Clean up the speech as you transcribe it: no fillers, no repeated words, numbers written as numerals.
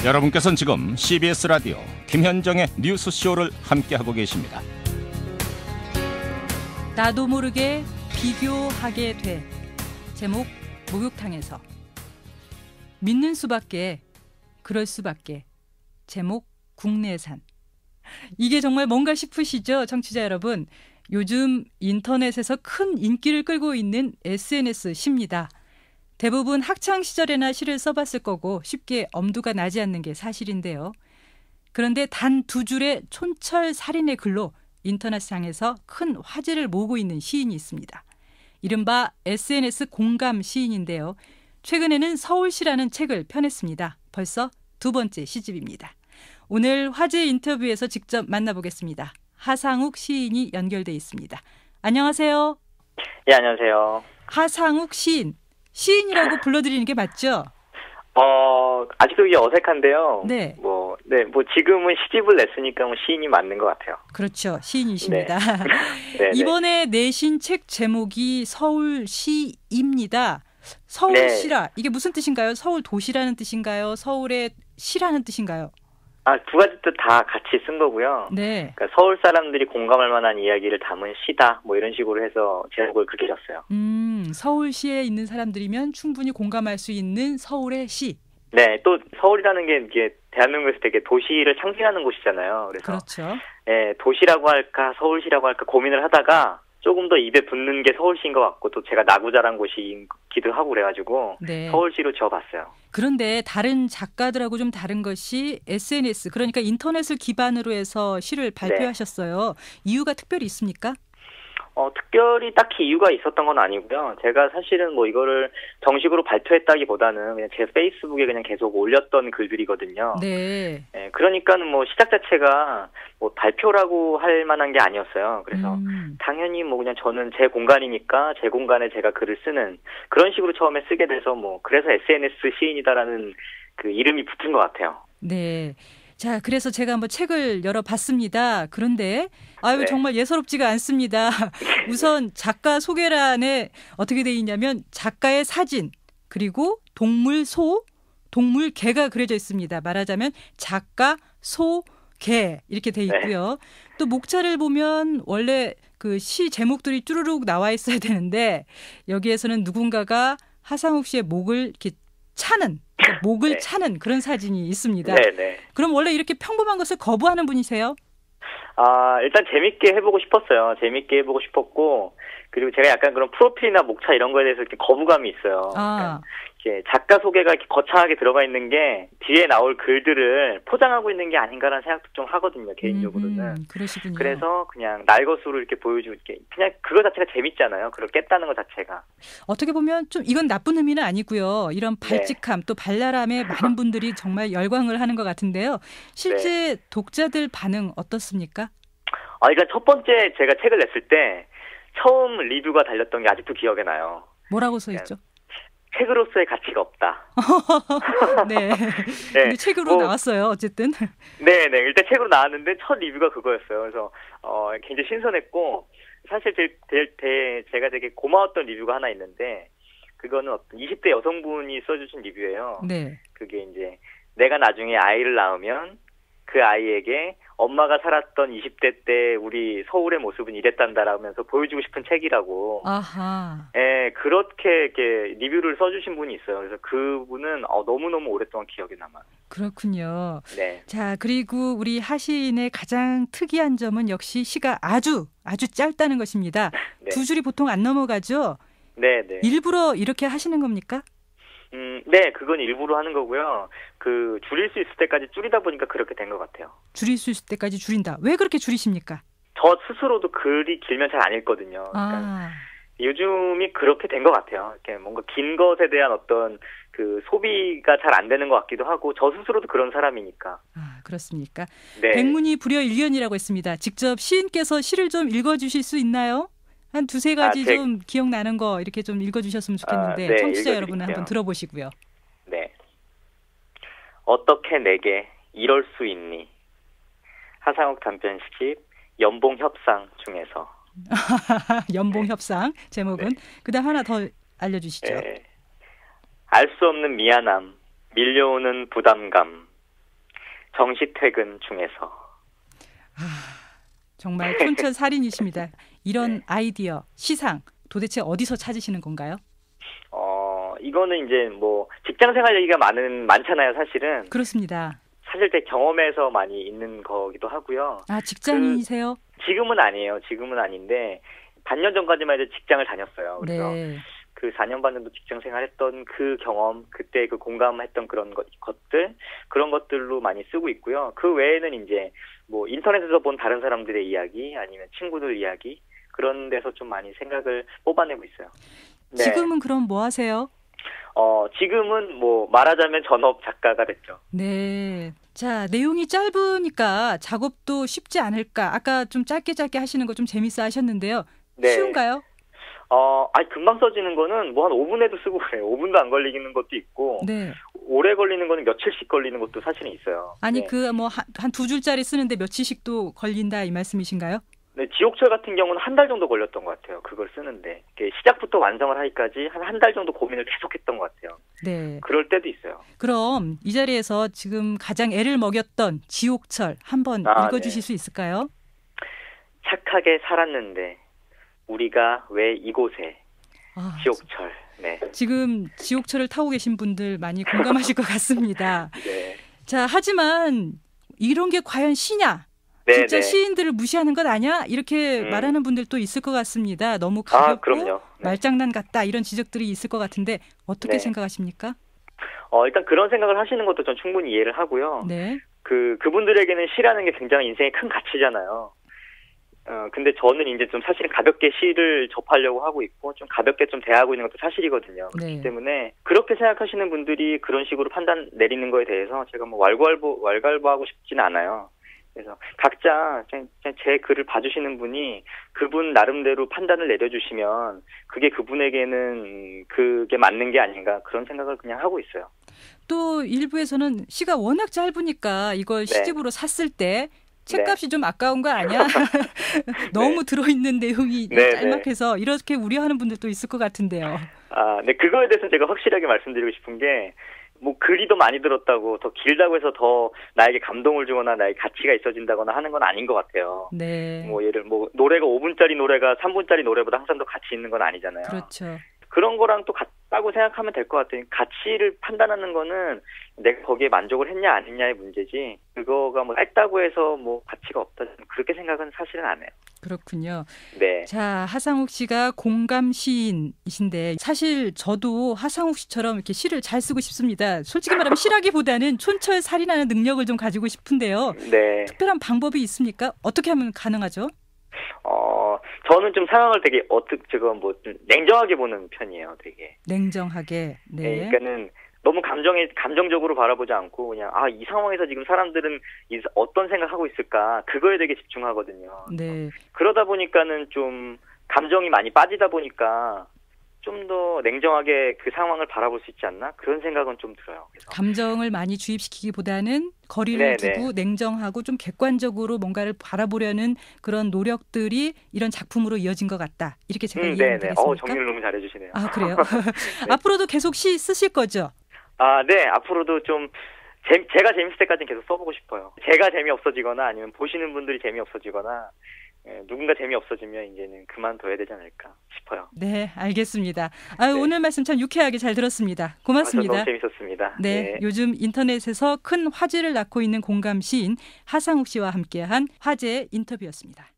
여러분께서는 지금 CBS 라디오 김현정의 뉴스쇼를 함께하고 계십니다. 나도 모르게 비교하게 돼. 제목 목욕탕에서. 믿는 수밖에, 그럴 수밖에. 제목 국내산. 이게 정말 뭔가 싶으시죠, 청취자 여러분? 요즘 인터넷에서 큰 인기를 끌고 있는 SNS 시입니다. 대부분 학창 시절에나 시를 써봤을 거고 쉽게 엄두가 나지 않는 게 사실인데요. 그런데 단 2줄의 촌철살인의 글로 인터넷상에서 큰 화제를 모으고 있는 시인이 있습니다. 이른바 SNS 공감 시인인데요. 최근에는 서울시라는 책을 펴냈습니다. 벌써 2번째 시집입니다. 오늘 화제 인터뷰에서 직접 만나보겠습니다. 하상욱 시인이 연결돼 있습니다. 안녕하세요. 예, 안녕하세요. 하상욱 시인. 시인이라고 불러드리는 게 맞죠? 아직도 이게 어색한데요. 네. 뭐 지금은 시집을 냈으니까 시인이 맞는 것 같아요. 그렇죠. 시인이십니다. 네. 이번에 내신 책 제목이 서울시입니다. 서울시라. 네. 이게 무슨 뜻인가요? 서울 도시라는 뜻인가요? 서울의 시라는 뜻인가요? 두 가지 뜻 다 같이 쓴 거고요. 네. 그러니까 서울 사람들이 공감할 만한 이야기를 담은 시다. 뭐 이런 식으로 해서 제목을 그렇게 졌어요. 서울시에 있는 사람들이면 충분히 공감할 수 있는 서울의 시. 네, 또 서울이라는 게 이게 대한민국에서 되게 도시를 상징하는 곳이잖아요. 그래서 그렇죠. 네, 도시라고 할까 서울시라고 할까 고민을 하다가 조금 더 입에 붙는 게 서울시인 것 같고 또 제가 나고 자란 곳이기도 하고 그래가지고 네. 서울시로 지어봤어요. 그런데 다른 작가들하고 좀 다른 것이 SNS, 그러니까 인터넷을 기반으로 해서 시를 발표하셨어요. 네. 이유가 특별히 있습니까? 특별히 딱히 이유가 있었던 건 아니고요. 제가 사실은 뭐 이거를 정식으로 발표했다기보다는 그냥 제 페이스북에 그냥 계속 올렸던 글들이거든요. 네. 네, 그러니까는 뭐 시작 자체가 뭐 발표라고 할 만한 게 아니었어요. 그래서 당연히 뭐 그냥 저는 제 공간이니까 제 공간에 제가 글을 쓰는 그런 식으로 처음에 쓰게 돼서 뭐 그래서 SNS 시인이다라는 그 이름이 붙은 것 같아요. 네. 자, 그래서 제가 한번 책을 열어봤습니다. 그런데 네. 정말 예사롭지가 않습니다. 우선 작가 소개란에 어떻게 돼 있냐면 작가의 사진, 그리고 동물 소, 동물 개가 그려져 있습니다. 말하자면 작가, 소, 개 이렇게 돼 있고요. 또 목차를 보면 원래 그 시 제목들이 쭈루룩 나와 있어야 되는데 여기에서는 누군가가 하상욱 씨의 목을 이렇게 차는, 목을 차는 그런 사진이 있습니다. 네네. 그럼 원래 이렇게 평범한 것을 거부하는 분이세요? 일단 재밌게 해보고 싶었어요. 재밌게 해보고 싶었고, 그리고 제가 약간 그런 프로필이나 목차 이런 거에 대해서 이렇게 거부감이 있어요. 그러니까 이렇게 작가 소개가 이렇게 거창하게 들어가 있는 게 뒤에 나올 글들을 포장하고 있는 게 아닌가라는 생각도 좀 하거든요, 개인적으로는. 그러시군요. 그래서 그냥 날 것으로 이렇게 보여주고, 그냥 그거 자체가 재밌잖아요. 그걸 깼다는 것 자체가. 어떻게 보면 좀 이건 나쁜 의미는 아니고요. 이런 발칙함, 또 발랄함에 많은 분들이 정말 열광을 하는 것 같은데요. 실제 독자들 반응 어떻습니까? 일단 첫 번째 제가 책을 냈을 때 처음 리뷰가 달렸던 게 아직도 기억에 나요. 뭐라고 써 있죠? 책으로서의 가치가 없다. 네. 근데 책으로 나왔어요, 어쨌든. 네네. 일단 책으로 나왔는데 첫 리뷰가 그거였어요. 그래서 굉장히 신선했고 사실 제가 되게 고마웠던 리뷰가 하나 있는데 그거는 어떤 20대 여성분이 써주신 리뷰예요. 네. 그게 이제 내가 나중에 아이를 낳으면 그 아이에게 엄마가 살았던 20대 때 우리 서울의 모습은 이랬단다라면서 보여주고 싶은 책이라고. 아하. 예, 그렇게 이렇게 리뷰를 써주신 분이 있어요. 그래서 그분은 너무너무 오랫동안 기억에 남아요. 그렇군요. 네. 자, 그리고 우리 하시인의 가장 특이한 점은 역시 시가 아주 짧다는 것입니다. 네. 2줄이 보통 안 넘어가죠? 네. 일부러 이렇게 하시는 겁니까? 네, 그건 일부러 하는 거고요. 줄일 수 있을 때까지 줄이다 보니까 그렇게 된 것 같아요. 줄일 수 있을 때까지 줄인다. 왜 그렇게 줄이십니까? 저 스스로도 글이 길면 잘 안 읽거든요. 그러니까 요즘이 그렇게 된 것 같아요. 이렇게 뭔가 긴 것에 대한 어떤 그 소비가 잘 안 되는 것 같기도 하고, 저 스스로도 그런 사람이니까. 그렇습니까? 네. 백문이 불여일견이라고 했습니다. 직접 시인께서 시를 좀 읽어주실 수 있나요? 한 2-3가지 좀 기억나는 거 이렇게 좀 읽어주셨으면 좋겠는데 네, 청취자 여러분은 한번 들어보시고요. 네. 어떻게 내게 이럴 수 있니? 하상욱 단편 시집 연봉협상 중에서. 연봉협상 제목은. 그다음 하나 더 알려주시죠. 알 수 없는 미안함, 밀려오는 부담감, 정시 퇴근 중에서. 정말 촌철살인이십니다. 이런 네. 아이디어, 시상 도대체 어디서 찾으시는 건가요? 이거는 이제 뭐 직장 생활 얘기가 많잖아요, 사실은. 그렇습니다. 사실 제 경험에서 많이 있는 거기도 하고요. 아, 직장인이세요? 지금은 아니에요. 지금은 아닌데 반년 전까지만 해도 직장을 다녔어요. 그래서 네. 그 4년 반 정도 직장 생활했던 그 경험, 그때 그 공감했던 그런 것들, 그런 것들로 많이 쓰고 있고요. 그 외에는 이제 뭐 인터넷에서 본 다른 사람들의 이야기, 아니면 친구들 이야기, 그런 데서 좀 많이 생각을 뽑아내고 있어요. 네. 지금은 그럼 뭐 하세요? 지금은 뭐 말하자면 전업 작가가 됐죠. 네. 자, 내용이 짧으니까 작업도 쉽지 않을까. 아까 좀 짧게 하시는 거 좀 재밌어 하셨는데요. 네. 쉬운가요? 금방 써지는 거는 뭐 한 5분에도 쓰고 그래요. 5분도 안 걸리는 것도 있고, 네. 오래 걸리는 거는 며칠씩 걸리는 것도 사실은 있어요. 아니, 네. 그 뭐 한 두 줄짜리 쓰는데 며칠씩도 걸린다 이 말씀이신가요? 네, 지옥철 같은 경우는 한 달 정도 걸렸던 것 같아요. 그걸 쓰는데. 시작부터 완성을 하기까지 한 달 정도 고민을 계속했던 것 같아요. 네. 그럴 때도 있어요. 그럼 이 자리에서 지금 가장 애를 먹였던 지옥철 한번 읽어주실 네. 수 있을까요? 착하게 살았는데 우리가 왜 이곳에. 지옥철. 네. 지금 지옥철을 타고 계신 분들 많이 공감하실 것 같습니다. 네. 자, 하지만 이런 게 과연 시냐? 네, 진짜 네. 시인들을 무시하는 것 아니야? 이렇게 말하는 분들도 있을 것 같습니다. 너무 가볍고 그럼요. 네. 말장난 같다 이런 지적들이 있을 것 같은데 어떻게 네. 생각하십니까? 일단 그런 생각을 하시는 것도 전 충분히 이해를 하고요. 네. 그분들에게는 시라는 게 굉장히 인생의 큰 가치잖아요. 근데 저는 이제 좀 사실은 가볍게 시를 접하려고 하고 있고, 좀 가볍게 좀 대하고 있는 것도 사실이거든요. 네. 그렇기 때문에, 그렇게 생각하시는 분들이 그런 식으로 판단 내리는 거에 대해서 제가 뭐 왈가왈부하고 싶지는 않아요. 그래서 각자 그냥 제 글을 봐주시는 분이 그분 나름대로 판단을 내려주시면 그게 그분에게는 그게 맞는 게 아닌가, 그런 생각을 그냥 하고 있어요. 또 일부에서는 시가 워낙 짧으니까 이걸 시집으로 샀을 때 책값이 좀 아까운 거 아니야? 너무 들어있는 내용이 짤막해서 이렇게 우려하는 분들도 있을 것 같은데요. 네, 그거에 대해서 제가 확실하게 말씀드리고 싶은 게, 뭐 글이 더 많이 들었다고 더 길다고 해서 더 나에게 감동을 주거나 나의 가치가 있어진다거나 하는 건 아닌 것 같아요. 네. 뭐 노래가 5분짜리 노래가 3분짜리 노래보다 항상 더 가치 있는 건 아니잖아요. 그렇죠. 그런 거랑 또 같다고 생각하면 될 것 같아요. 가치를 판단하는 거는 내가 거기에 만족을 했냐 안 했냐의 문제지, 그거가 뭐 짧다고 해서 뭐 가치가 없다, 그렇게 생각은 사실은 안 해요. 그렇군요. 네. 자, 하상욱 씨가 공감 시인이신데 사실 저도 하상욱 씨처럼 이렇게 시를 잘 쓰고 싶습니다. 솔직히 말하면 시라기보다는 촌철살인하는 능력을 좀 가지고 싶은데요. 네. 특별한 방법이 있습니까? 어떻게 하면 가능하죠? 저는 좀 상황을 되게 좀 냉정하게 보는 편이에요, 되게. 냉정하게. 네. 그러니까는 너무 감정적으로 바라보지 않고 그냥 이 상황에서 지금 사람들은 어떤 생각하고 있을까, 그거에 되게 집중하거든요. 네. 그러다 보니까는 좀 감정이 많이 빠지다 보니까 좀 더 냉정하게 그 상황을 바라볼 수 있지 않나, 그런 생각은 좀 들어요. 그래서. 감정을 많이 주입시키기보다는 거리를 두고 냉정하고 좀 객관적으로 뭔가를 바라보려는 그런 노력들이 이런 작품으로 이어진 것 같다, 이렇게 제가 이해하면 되겠습니까? 정리를 너무 잘해주시네요. 그래요? 네. 앞으로도 계속 시 쓰실 거죠? 네. 앞으로도 좀 제가 재밌을 때까지는 계속 써보고 싶어요. 제가 재미없어지거나 아니면 보시는 분들이 재미없어지거나 누군가 재미없어지면 이제는 그만둬야 되지 않을까 싶어요. 네, 알겠습니다. 오늘 말씀 참 유쾌하게 잘 들었습니다. 고맙습니다. 너무 재밌었습니다. 네, 요즘 인터넷에서 큰 화제를 낳고 있는 공감 시인 하상욱 씨와 함께한 화제 인터뷰였습니다.